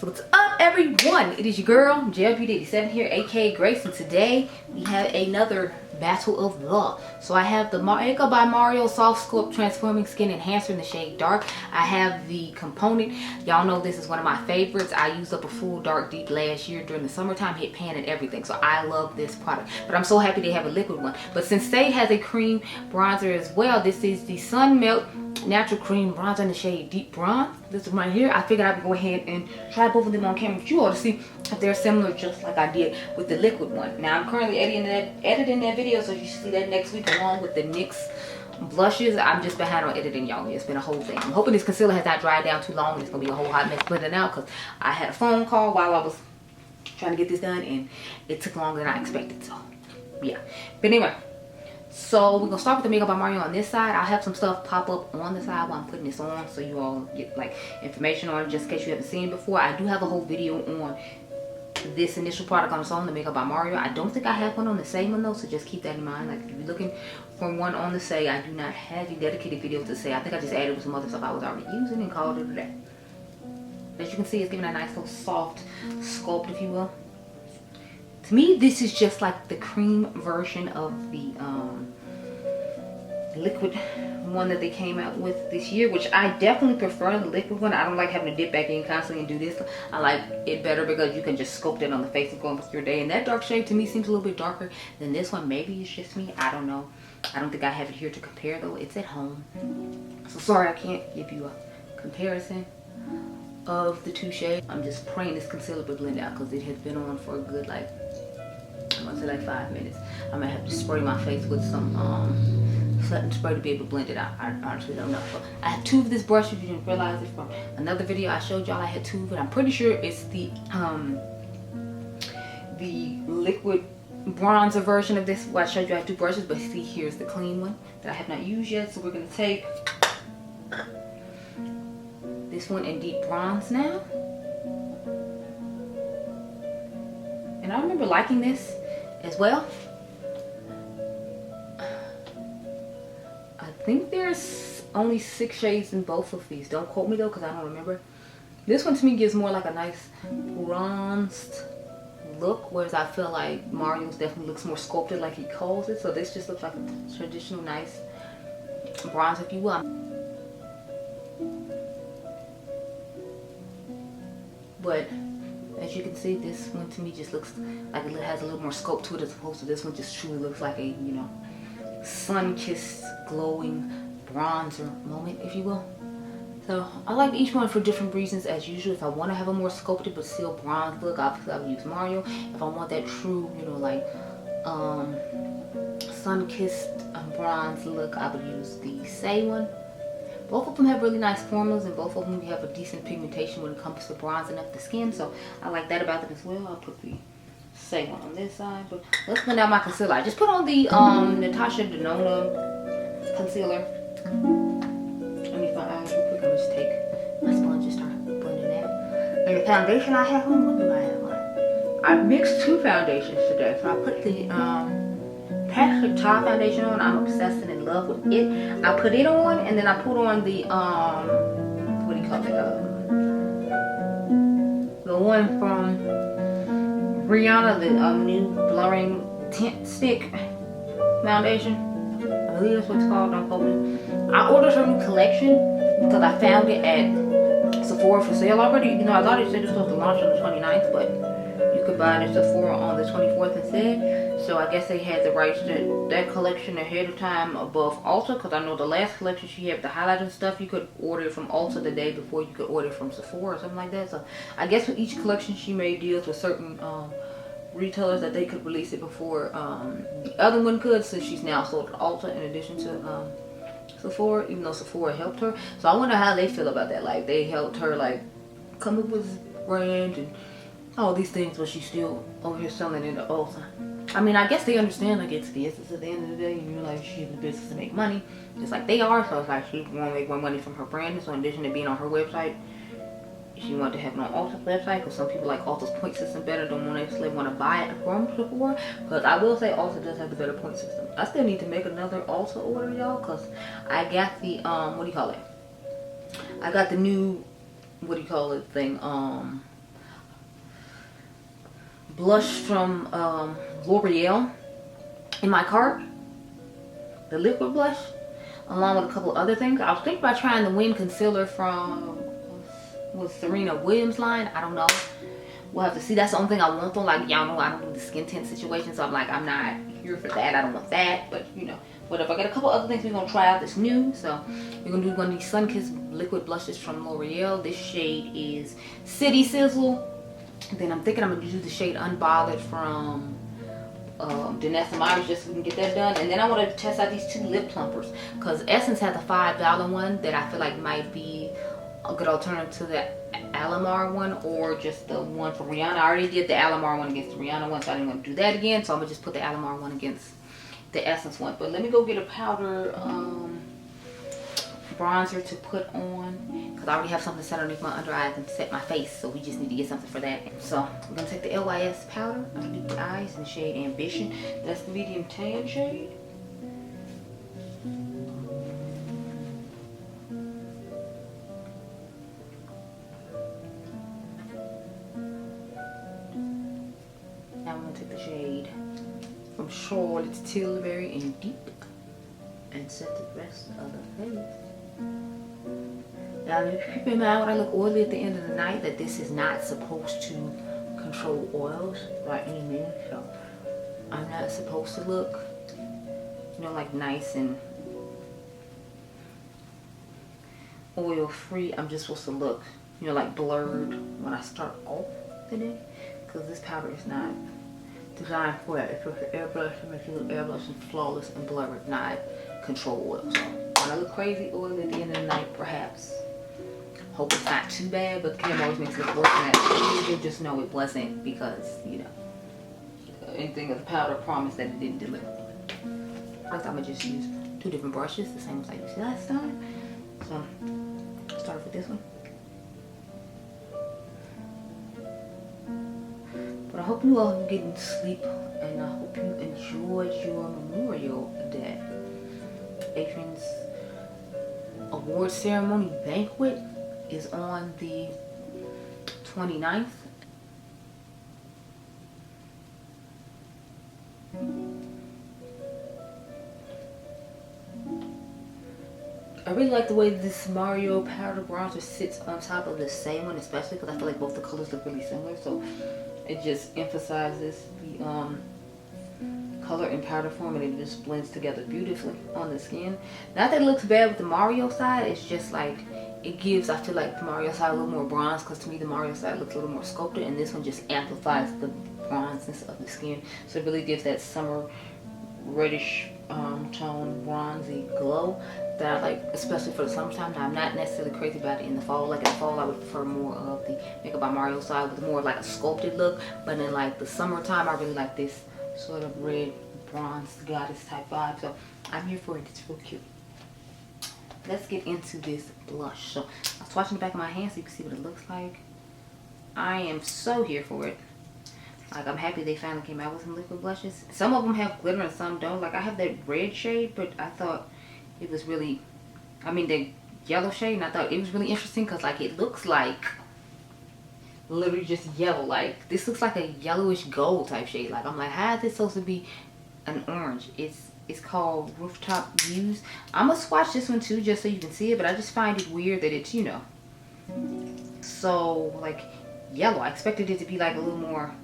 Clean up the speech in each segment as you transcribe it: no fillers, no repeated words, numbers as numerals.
So what's up, everyone? It is your girl Gelbeauty-QM here, aka Grace, and today we have another battle of law. So I have the Makeup by Mario Soft Sculpt Transforming Skin Enhancer in the shade Dark. I have the component. Y'all know this is one of my favorites. I used up a full dark deep last year during the summertime, hit pan and everything. So I love this product. But I'm so happy they have a liquid one. But since they has a cream bronzer as well, this is the Sun Melt Natural Cream Bronzer in the shade Deep Bronze. This is right here. I figured I would go ahead and try both of them on camera with you all to see if they're similar, just like I did with the liquid one. Now I'm currently editing that video, so you should see that next week along with the NYX blushes. I'm just behind on editing, y'all. It's been a whole thing. I'm hoping this concealer has not dried down too long. It's gonna be a whole hot mess blending out because I had a phone call while I was trying to get this done and it took longer than I expected. So yeah, but anyway. So we're gonna start with the Makeup by Mario on this side. I'll have some stuff pop up on the side while I'm putting this on, so you all get like information on it, just in case you haven't seen it before. I do have a whole video on this initial product on its own, the Makeup by Mario. I don't think I have one on the same one though, so just keep that in mind. Like if you're looking for one on the say, I do not have a dedicated video to say. I think I just added with some other stuff I was already using and called it a day. As you can see, it's giving a nice little soft sculpt, if you will. To me, this is just like the cream version of the liquid one that they came out with this year, which I definitely prefer the liquid one. I don't like having to dip back in constantly and do this. I like it better because you can just sculpt it on the face and go on with your day. And that dark shade to me seems a little bit darker than this one. Maybe it's just me. I don't know. I don't think I have it here to compare though. It's at home. So sorry I can't give you a comparison of the two shades. I'm just praying this concealer will blend out because it has been on for a good like, I'm gonna say like 5 minutes. I might have to spray my face with some setting spray to be able to blend it out. I honestly don't know. But I have two of this brush. If you didn't realize it from another video I showed y'all, I had two of it. I'm pretty sure it's the liquid bronzer version of this. Well, I showed you I have two brushes, but see, here's the clean one that I have not used yet. So we're gonna take this one in deep bronze now. And I remember liking this as well. I think there's only 6 shades in both of these. Don't quote me though, because I don't remember. This one to me gives more like a nice bronzed look, whereas I feel like Mario's definitely looks more sculpted, like he calls it. So this just looks like a traditional nice bronze, if you will. But as you can see, this one to me just looks like it has a little more scope to it, as opposed to this one just truly looks like a, you know, sun-kissed glowing bronzer moment, if you will. So I like each one for different reasons. As usual, if I want to have a more sculpted but still bronze look, obviously I would use Mario. If I want that true, you know, like sun-kissed bronze look, I would use the Say one. Both of them have really nice formulas, and both of them have a decent pigmentation when it comes to bronzing up the skin. So I like that about them as well. I'll put the Say one on this side. But let's blend out my concealer. I just put on the Natasha Denona concealer. Let me find out real quick. I'm gonna just take my sponge and start blending out. And the foundation I have on, what do I have on? I mixed 2 foundations today. So I put the Passion Top foundation on. I'm obsessed and in love with it. I put it on, and then I put on the what do you call it? The one from Rihanna, the new blurring tint stick foundation. I believe that's what it's called. Don't quote me. I ordered her new collection because I found it at Sephora for sale already. You know, I thought it said it was supposed to launch on the 29th, but you could buy it at Sephora on the 24th instead. So I guess they had the rights to that collection ahead of time above Ulta, because I know the last collection she had, the highlighter stuff, you could order it from Ulta the day before you could order it from Sephora or something like that. So I guess with each collection she made deals with certain retailers that they could release it before the other one could, since she's now sold at Ulta in addition to Sephora, even though Sephora helped her. So I wonder how they feel about that. Like they helped her like come up with this brand and all these things, but she's still over here selling it at Ulta. I mean, I guess they understand, like, it's business at the end of the day. You realize she's in the business to make money, just like they are. So it's like she want to make more money from her brand. So in addition to being on her website, she wanted to have it on Ulta's website, because some people like Ulta's point system better, don't necessarily want to buy it from Sephora. Because I will say Ulta does have the better point system. I still need to make another Ulta order, y'all, because I got the what do you call it? I got the new, what do you call it thing, blush from L'Oreal in my cart, the liquid blush, along with a couple other things. I was thinking about trying the Wind concealer from Serena Williams line. I don't know. We'll have to see. That's the only thing I want though. Like, y'all know I don't do the skin tint situation, so I'm like, I'm not here for that. I don't want that. But you know, whatever. I got a couple other things we're gonna try out that's new. So we're gonna do one of these Sun Kissed liquid blushes from L'Oreal. This shade is City Sizzle. Then I'm thinking I'm gonna do the shade Unbothered from Danessa Myricks, just so we can get that done. And then I want to test out these two lip plumpers, because Essence has a $5 one that I feel like might be a good alternative to the Alamar one, or just the one from Rihanna. I already did the Alamar one against the Rihanna one, so I didn't want to do that again. So I'm gonna just put the Alamar one against the Essence one. But let me go get a powder bronzer to put on, because I already have something set underneath my under eyes and set my face, so we just need to get something for that. So I'm gonna take the LYS powder underneath the eyes in the shade Ambition. That's the medium tan shade. Now I'm gonna take the shade from Charlotte's Tilbury in Deep and set the rest of the face. Now keep in mind when I look oily at the end of the night that this is not supposed to control oils by any means. So I'm not supposed to look, you know, like nice and oil free. I'm just supposed to look, you know, like blurred when I start off the day, because this powder is not designed for that. It's supposed to airbrush to make you look airbrush and flawless and blurred, not control oil. So when I look crazy oily at the end of the night, perhaps. Hope it's not too bad, but the camera always makes it worse than that. You'll just know it wasn't, because, you know, anything of the powder promised that it didn't deliver. First, I'm gonna just use two different brushes, the same as I used last time. So, start with this one. But I hope you all are getting sleep, and I hope you enjoyed your Memorial Day. Adrian's award ceremony banquet is on the 29th. I really like the way this Mario powder bronzer sits on top of the same one, especially because I feel like both the colors look really similar, so it just emphasizes the color in powder form, and it just blends together beautifully on the skin. Not that it looks bad with the Mario side, it's just like it gives, I feel like the Mario side a little more bronze, because to me the Mario side looks a little more sculpted, and this one just amplifies the bronzeness of the skin. So it really gives that summer reddish tone bronzy glow that I like, especially for the summertime. Now I'm not necessarily crazy about it in the fall. Like in the fall I would prefer more of the Makeup by Mario side with more like a sculpted look, but in like the summertime I really like this sort of red bronze goddess type vibe. So I'm here for it. It's real cute. Let's get into this blush. So I was watching the back of my hand so you can see what it looks like. I am so here for it. Like, I'm happy they finally came out with some liquid blushes. Some of them have glitter and some don't. Like, I have that red shade, but I thought it was really, I mean the yellow shade, and I thought it was really interesting because like it looks like literally just yellow. Like, this looks like a yellowish gold type shade. Like, I'm like, how is this supposed to be an orange? It's called Rooftop Views. I'm gonna swatch this one too just so you can see it, but I just find it weird that it's, you know, so like yellow. I expected it to be like a little more,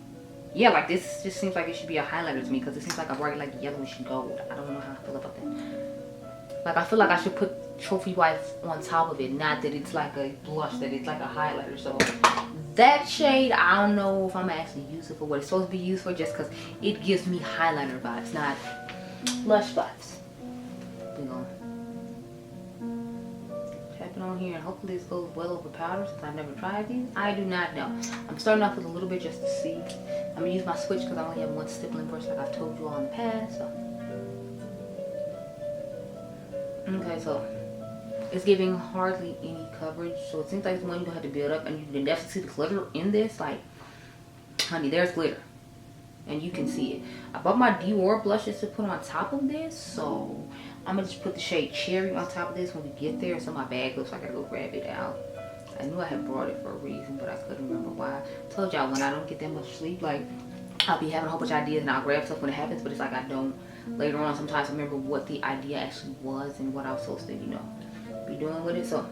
yeah, like this just seems like it should be a highlighter to me, because it seems like a bright like yellowish gold. I don't know how I feel about that. Like, I feel like I should put Trophy Wife on top of it, not that it's like a blush, that it's like a highlighter. So that shade, I don't know if I'm actually use it for what it's supposed to be used for, just because it gives me highlighter vibes, not blush vibes. We're gonna tap it on here, and hopefully this goes well over powder, since I've never tried these. I do not know. I'm starting off with a little bit just to see. I'm gonna use my switch because I only have one stippling brush, like I've told you all in the past. So. Okay, so it's giving hardly any coverage, so it seems like it's one you're gonna have to build up, and you can definitely see the glitter in this. Like, honey, there's glitter, and you can see it. I bought my Dior blushes to put on top of this, so I'm gonna just put the shade Cherry on top of this when we get there. So my bag looks like I gotta go grab it out. I knew I had brought it for a reason, but I couldn't remember why. I told y'all when I don't get that much sleep, like I'll be having a whole bunch of ideas and I'll grab stuff when it happens, but it's like I don't later on sometimes remember what the idea actually was and what I was supposed to, you know, be doing with it. So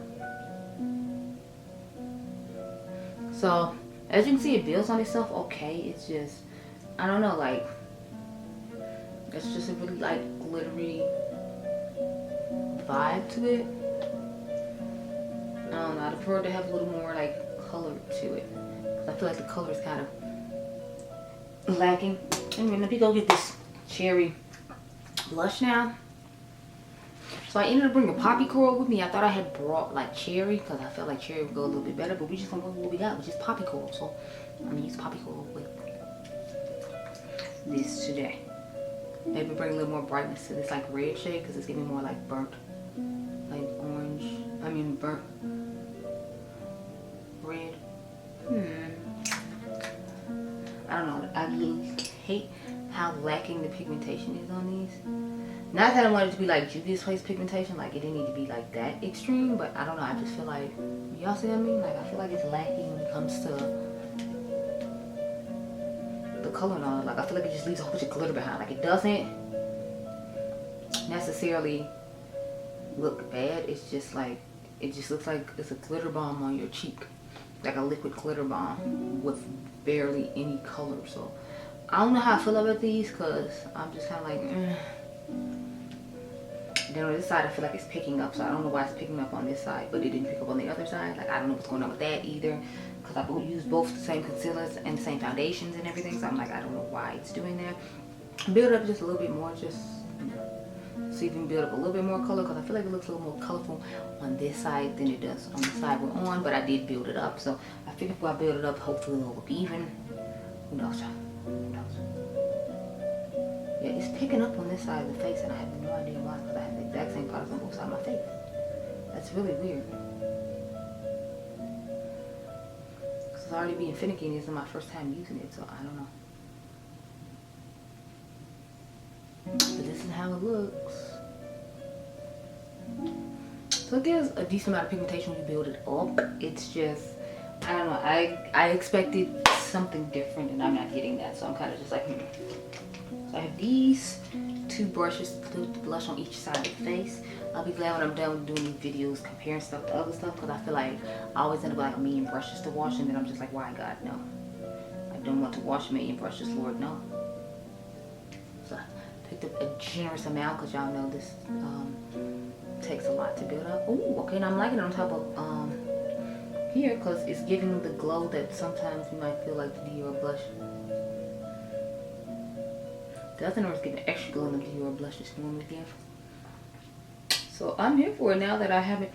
as you can see, it builds on itself okay. It's just, I don't know, like, it's just a really like glittery vibe to it. I don't know, I prefer to have a little more like color to it, because I feel like the color is kind of lacking. Anyway, let me go get this cherry blush now. So I ended up bringing poppy coral with me. I thought I had brought like cherry, because I felt like cherry would go a little bit better, but we just gonna go with what we got, which is poppy coral. So I'm gonna use poppy coral with this today. Maybe bring a little more brightness to this like red shade, because it's giving more like burnt, like orange. I mean burnt red. I don't know. I hate how lacking the pigmentation is on these. Not that I want it to be like Juvia's Place pigmentation, like it didn't need to be like that extreme, but I don't know, I just feel like, y'all see what I mean? Like I feel like it's lacking when it comes to the color and all. Like I feel like it just leaves a whole bunch of glitter behind. Like it doesn't necessarily look bad, it's just like, it just looks like it's a glitter bomb on your cheek. Like a liquid glitter bomb with barely any color. So I don't know how I feel about these, because I'm just kind of like, Then on this side I feel like it's picking up, so I don't know why it's picking up on this side, but it didn't pick up on the other side. Like I don't know what's going on with that either, because I use both the same concealers and the same foundations and everything, so I'm like, I don't know why it's doing that. Build up just a little bit more, just so you can build up a little bit more color, because I feel like it looks a little more colorful on this side than it does on the side we're on, but I did build it up, so I figured if I build it up, hopefully it'll look even. Who knows? Who knows? Yeah, it's picking up on this side of the face, and I have no idea why, because I have the exact same products on both sides of my face. That's really weird. Because it's already being finicky, and this is my first time using it, so I don't know. But this is how it looks. So it gives a decent amount of pigmentation when you build it up. It's just, I don't know, I expected something different, and I'm not getting that, so I'm kind of just like, So I have these two brushes to do the blush on each side of the face. I'll be glad when I'm done with doing these videos comparing stuff to other stuff, because I feel like I always end up like a million brushes to wash, and then I'm just like, why God, no. I don't want to wash a million brushes, Lord, no. So I picked up a generous amount, because y'all know this takes a lot to build up. Ooh, okay, now I'm liking it on top of here, because it's giving the glow that sometimes you might feel like the Dior blush. The other one's giving extra glow than the Dior blushes normally give. So I'm here for it now that I have it.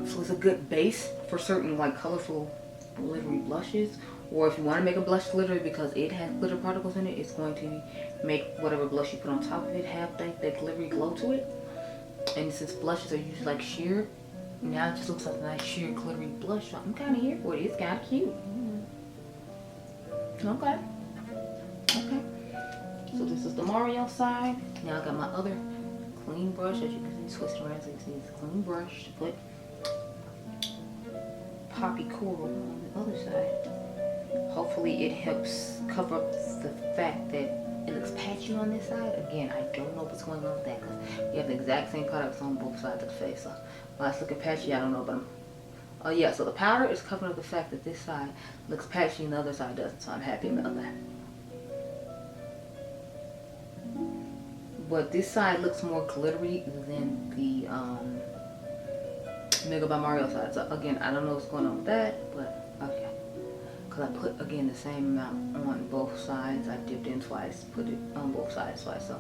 So it's a good base for certain like colorful glittery blushes. Or if you want to make a blush glittery because it has glitter particles in it, it's going to make whatever blush you put on top of it have that glittery glow to it. And since blushes are usually like sheer, now it just looks like a nice sheer glittery blush. So I'm kind of here for it. It's kind of cute. Okay. Okay. So this is the Mario side. Now I got my other clean brush, as you can see, twist it around so you can see it's a clean brush to put poppy coral on the other side. Hopefully it helps cover up the fact that it looks patchy on this side. Again, I don't know what's going on with that, because we have the exact same products on both sides of the face. So why it's looking patchy, I don't know, but oh yeah, so the powder is covering up the fact that this side looks patchy and the other side doesn't, so I'm happy about that. But this side looks more glittery than the Mega by Mario side. So again, I don't know what's going on with that, but okay. Because I put, again, the same amount on both sides. I dipped in twice, put it on both sides twice. So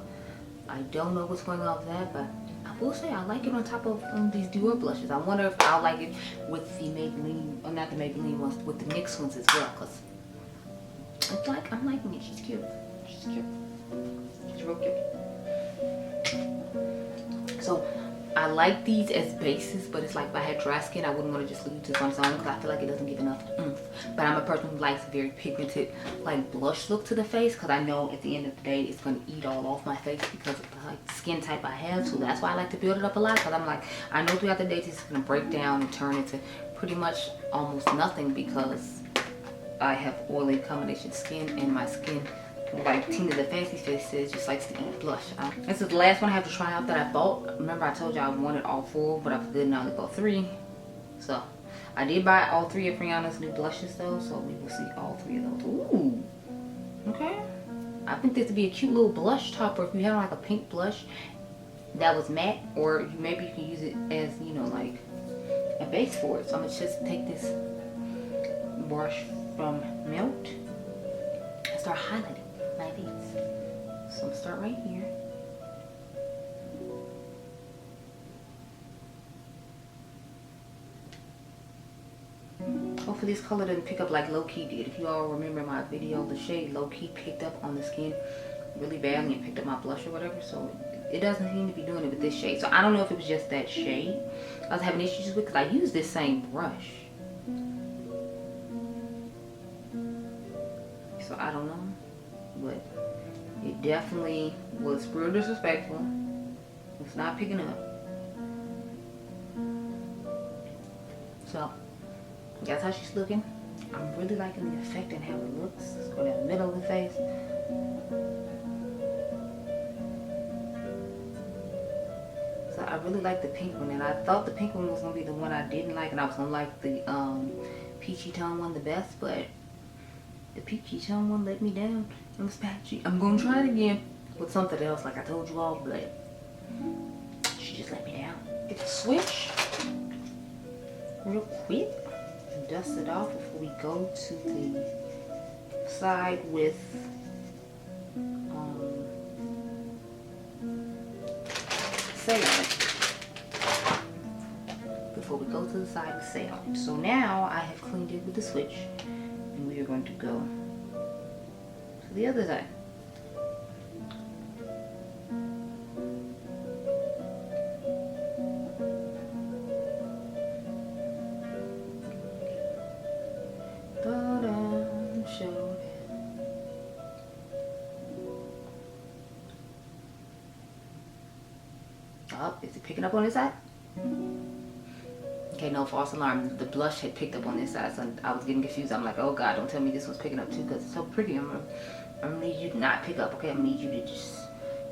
I don't know what's going on with that, but I will say I like it on top of these Dior blushes. I wonder if I'll like it with the Maybelline, or not the Maybelline ones, with the NYX ones as well. Because it's like, I'm liking it. She's cute. She's cute. She's real cute. So I like these as bases, but it's like if I had dry skin, I wouldn't want to just leave this on its own, because I feel like it doesn't give enough oomph. But I'm a person who likes a very pigmented, like blush look to the face, because I know at the end of the day it's going to eat all off my face because of the like, skin type I have. So that's why I like to build it up a lot, because I'm like, I know throughout the day it's going to break down and turn into pretty much almost nothing, because I have oily combination skin, and my skin, like Tina the Fancy Face says, just likes to eat blush. This is the last one I have to try out that I bought. Remember I told you I wanted all 4, but I was good and I only bought 3. So I did buy all 3 of Rihanna's new blushes though, so we will see all 3 of those. Ooh, okay. I think this would be a cute little blush topper if you have like a pink blush that was matte, or maybe you can use it as, you know, like a base for it. So I'm gonna just take this brush from Melt and start highlighting like this. So I'm gonna start right here. Hopefully this color doesn't pick up like Low Key did. If you all remember my video, the shade Low Key picked up on the skin really badly and picked up my blush or whatever. So it doesn't seem to be doing it with this shade. So I don't know if it was just that shade I was having issues with, because I use this same brush. So I don't know, but it definitely was real disrespectful. It's not picking up. So that's how she's looking. I'm really liking the effect and how it looks. Let's go down the middle of the face. So I really like the pink one, and I thought the pink one was gonna be the one I didn't like, and I was gonna like the peachy tone one the best, but the peachy tone one let me down. It was patchy. I'm gonna try it again with something else, like I told you all, but she just let me down. Get the switch real quick and dust it off before we go to the side with before we go to the side with sale. So now I have cleaned it with the switch, and we are going to go to the other side. Oh, is it picking up on this side? Okay, no, false alarm. The blush had picked up on this side, so I was getting confused. I'm like, oh God, don't tell me this one's picking up too, because it's so pretty. I'm gonna need you to not pick up, okay? I'm gonna need you to just,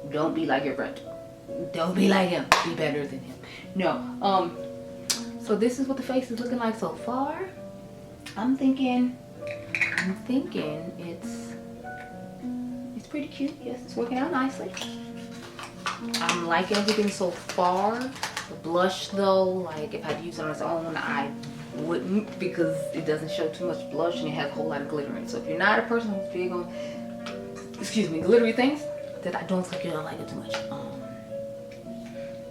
don't be like your friend. Don't be like him. Be better than him. No, so this is what the face is looking like so far. I'm thinking it's pretty cute. Yes, it's working out nicely. I'm liking everything so far. The blush though, like if I'd use it on its own, I wouldn't, because it doesn't show too much blush and it has a whole lot of glitter in it. So if you're not a person who's big on, excuse me, glittery things, then I don't think you're gonna like it too much.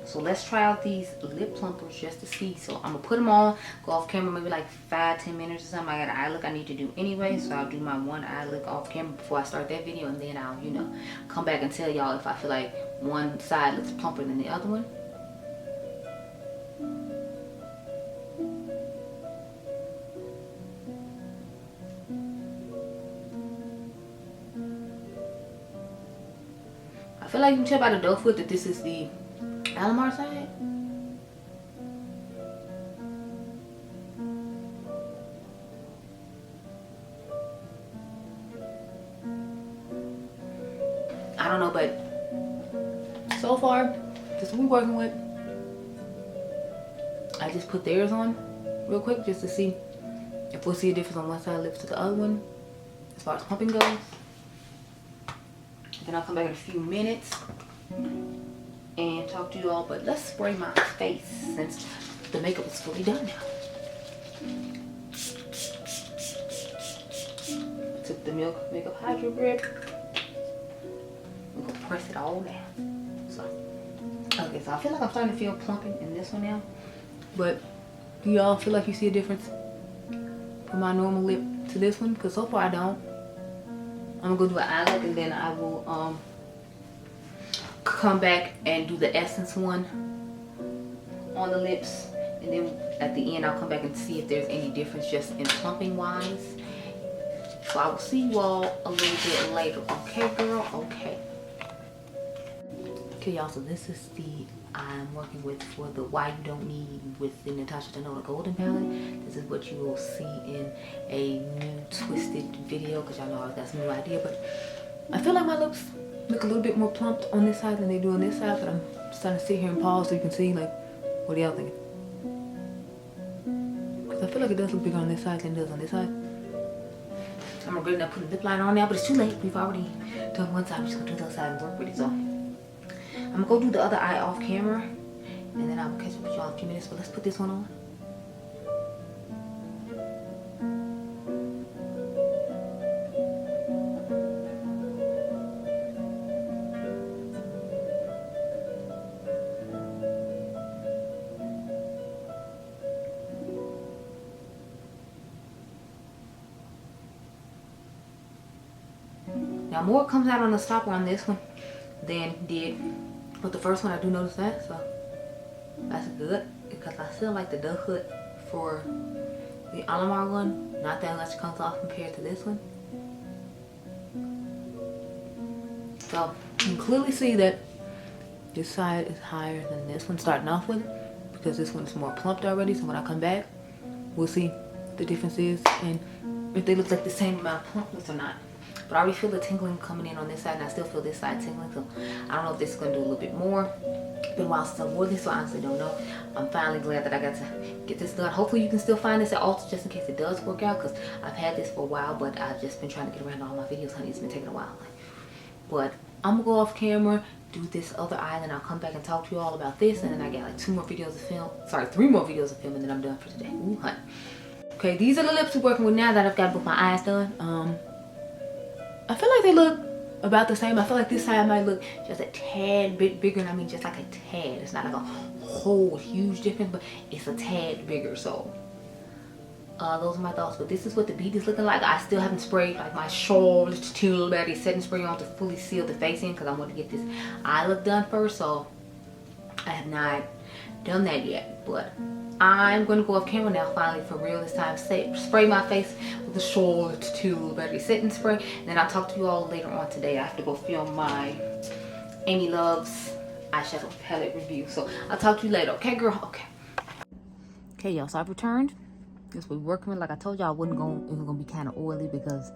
So let's try out these lip plumpers just to see. So I'm gonna put them on, go off camera maybe like 5-10 minutes or something. I got an eye look I need to do anyway, so I'll do my one eye look off camera before I start that video, and then I'll, you know, come back and tell y'all if I feel like one side looks plumper than the other one. I feel like you can tell by the doe foot that this is the Alamar side. I don't know, but so far, this is what we're working with. I just put theirs on real quick just to see if we'll see a difference on one side of lips to the other one as far as pumping goes. Then I'll come back in a few minutes and talk to you all, but let's spray my face since the makeup is fully done now. Took the Milk Makeup Hydro Grip. We're gonna press it all down. So, okay, so I feel like I'm starting to feel plumping in this one now, but do y'all feel like you see a difference from my normal lip to this one? Because so far I don't. I'm gonna go do an eye look, and then I will come back and do the essence one on the lips, and then at the end I'll come back and see if there's any difference just in plumping wise. So I will see you all a little bit later. Okay, girl? Okay. Okay, y'all, so this is the I'm working with for the Why You Don't Need with the Natasha Denona Golden Palette. This is what you will see in a new twisted video, because y'all know I got some new idea. But I feel like my lips look a little bit more plumped on this side than they do on this side, but I'm starting to sit here and pause so you can see, like, what are y'all thinking? Because I feel like it does look bigger on this side than it does on this side. I'm regretting not putting lip liner on now, but it's too late. We've already done one side. I'm just gonna do the other side and work with it. So I'm gonna go do the other eye off camera, and then I'll catch up with y'all in a few minutes. But let's put this one on. Now more comes out on the stopper on this one than did with the first one. I do notice that, so that's good, because I still like the duck hood for the Alamar one. Not that much comes off compared to this one. So you can clearly see that this side is higher than this one starting off with, because this one is more plumped already. So when I come back, we'll see the differences and if they look like the same amount of plumpness or not. But I already feel the tingling coming in on this side, and I still feel this side tingling. So I don't know if this is going to do a little bit more. It's been a while since I wore this, so I honestly don't know. I'm finally glad that I got to get this done. Hopefully you can still find this at Ulta just in case it does work out, because I've had this for a while, but I've just been trying to get around to all my videos, honey. It's been taking a while. But I'm going to go off camera, do this other eye, then I'll come back and talk to you all about this. And then I got like 3 more videos to film, and then I'm done for today. Ooh, honey. Okay, these are the lips we're working with now that I've got both my eyes done. I feel like they look about the same. I feel like this side might look just a tad bit bigger, and I mean just like a tad. It's not like a whole huge difference, but it's a tad bigger. So those are my thoughts. But this is what the bead is looking like. I still haven't sprayed like my Charlotte Tilbury setting spray on to fully seal the face in, because I want to get this eye look done first. So I have not done that yet, but I'm going to go off camera now finally for real this time. Spray my face with the Charlotte Tilbury setting spray, and then I'll talk to you all later on today. I have to go film my Amy Loves eyeshadow palette review, so I'll talk to you later. Okay, girl? Okay, y'all, so I've returned. This we're working with. Like I told y'all, it was gonna be kind of oily because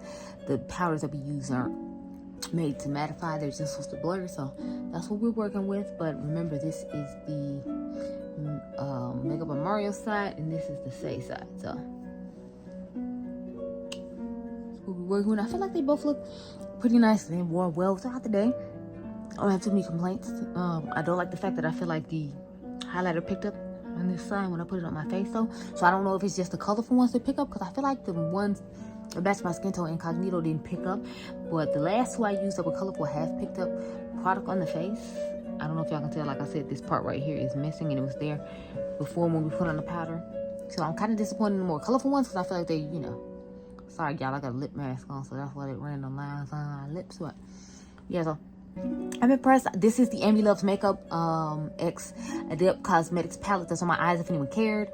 the powders that we use aren't made to mattify. They're just supposed to blur, so that's what we're working with. But remember, this is the Makeup by Mario side, and this is the Say side. So we'll be working with. I feel like they both look pretty nice. They wore well throughout the day. I don't have too many complaints. I don't like the fact that I feel like the highlighter picked up on this side when I put it on my face, though. So I don't know if it's just the colorful ones that pick up, because I feel like the ones that match my skin tone incognito didn't pick up, but the last two I used that were colorful have picked up product on the face. I don't know if y'all can tell, like I said, this part right here is missing, and it was there before when we put on the powder. So I'm kind of disappointed in the more colorful ones, because I feel like they, you know, sorry y'all, I got a lip mask on, so that's why they ran the lines on my lips. But yeah, so I'm impressed. This is the Amy Loves Makeup X Adept Cosmetics palette that's on my eyes, if anyone cared.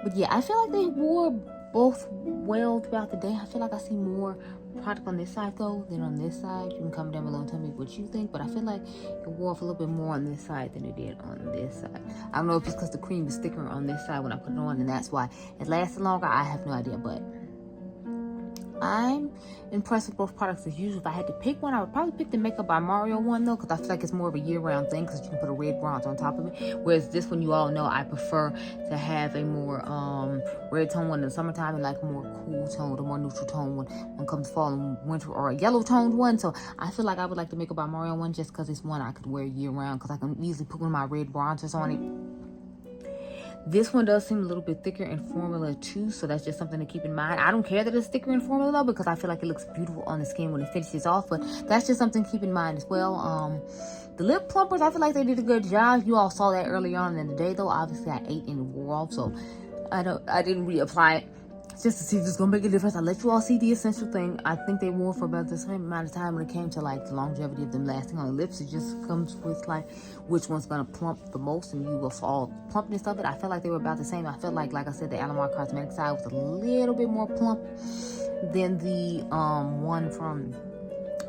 But yeah, I feel like they wore both well throughout the day. I feel like I see more product on this side though than on this side. You can comment down below and tell me what you think, but I feel like it wore off a little bit more on this side than it did on this side. I don't know if it's because the cream is thicker on this side when I put it on, and that's why it lasted longer. I have no idea, but I'm impressed with both products as usual. If I had to pick one, I would probably pick the Makeup by Mario one though, because I feel like it's more of a year-round thing, because you can put a red bronze on top of it. Whereas this one, you all know I prefer to have a more red tone one in the summertime, and like a more cool tone, a more neutral tone one when it comes to fall and winter, or a yellow toned one. So I feel like I would like the Makeup by Mario one, just because it's one I could wear year-round, because I can easily put one of my red bronzers on it. This one does seem a little bit thicker in formula too, so that's just something to keep in mind. I don't care that it's thicker in formula though, because I feel like it looks beautiful on the skin when it finishes off, but that's just something to keep in mind as well. The lip plumpers, I feel like they did a good job. You all saw that earlier on in the day though. Obviously I ate and it wore off, so I didn't reapply it just to see if it's gonna make a difference. I let you all see the essential thing. I think they wore for about the same amount of time when it came to like the longevity of them lasting on the lips. It just comes with like which one's gonna plump the most, and you will fall plumpness of it. I felt like they were about the same. I felt like I said, the Alamar Cosmetics side was a little bit more plump than the one from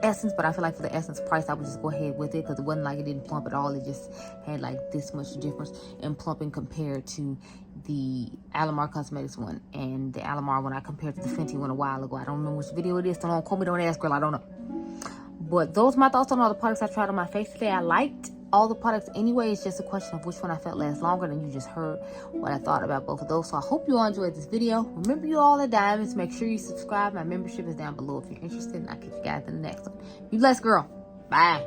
Essence, but I feel like for the Essence price, I would just go ahead with it because it wasn't like it didn't plump at all. It just had like this much difference in plumping compared to the Adept Cosmetics one. And the Adept one I compared to the Fenty one a while ago. I don't remember which video it is. Don't call me, don't ask, girl. I don't know. But those are my thoughts on all the products I tried on my face today. I liked all the products anyway. It's just a question of which one I felt lasts longer. And you just heard what I thought about both of those. So I hope you all enjoyed this video. Remember, you all are diamonds. Make sure you subscribe. My membership is down below if you're interested. And I'll catch you guys in the next one. You blessed, girl. Bye.